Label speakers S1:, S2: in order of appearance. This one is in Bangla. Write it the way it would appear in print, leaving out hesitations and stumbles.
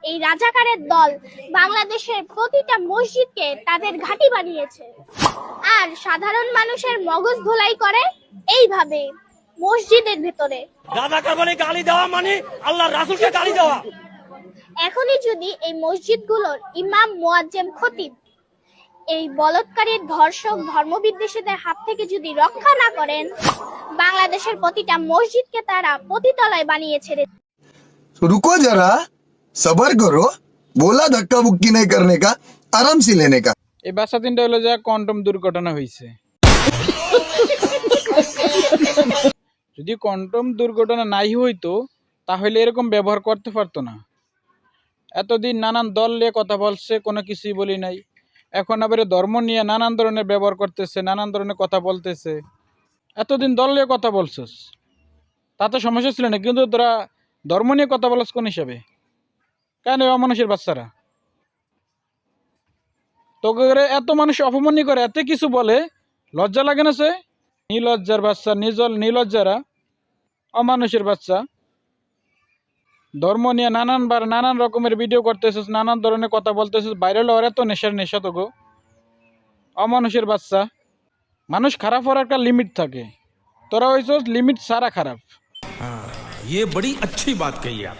S1: এই রাজাকারের দল বাংলাদেশের প্রতিটা মসজিদকে তাদের ঘাঁটি বানিয়েছে, আর সাধারণ মানুষের মগজ ধোলাই করে এইভাবে মসজিদের ভেতরে।
S2: রাজাকার বলে গালি দেওয়া মানে আল্লাহর রাসূলকে গালি দেওয়া।
S1: এখনই যদি এই মসজিদগুলোর ইমাম, মুয়াজ্জেম, খতিব এই বলৎকারী ধর্ষক ধর্মবিদ্বেষীদের হাত থেকে যদি রক্ষা না করেন, বাংলাদেশের প্রতিটা মসজিদকে তারা পতিতালয় বানিয়ে ছেড়ে।
S3: रुको जरा, सबर करो, बोला धक्का मुक्की नहीं करने का, आराम से लेने का।
S4: এই বাচ্চা তিনটা হলো যে কন্ডম দুর্ঘটনা হয়েছে। যদি কন্ডম দুর্ঘটনা নাই হইতো তাহলে এরকম ব্যবহার করতে পারতো না। এতদিন নানান দল নিয়ে কথা বলছে, কোনো কিছুই বলি নাই। এখন আবার ধর্ম নিয়ে নানান ধরনের ব্যবহার করতেছে, নানান ধরনের কথা বলতেছে। এতদিন দল নিয়ে কথা বলছিস, তাতে সমস্যা ছিল না, কিন্তু তোরা ধর্ম নিয়ে কথা বলছ কোন হিসাবে? কেন অমানুষের বাচ্চারা তোকে এত মানুষ অপমান করে, এত কিছু বলে, লজ্জা লাগে না? সে নির্লজ্জার বাচ্চা, নির্লজ্জারা, অমানুষের বাচ্চা। ধর্ম নিয়ে নানানবার নানান রকমের ভিডিও করতেছিস, নানান ধরনের কথা বলতেছিস, বাইরে হওয়ার এত নেশা তো গো। অমানুষের বাচ্চা। মানুষ খারাপ হওয়ার একটা লিমিট থাকে, তোরা হইছিস লিমিট সারা খারাপ।
S5: ये बड़ी अच्छी बात कही आप।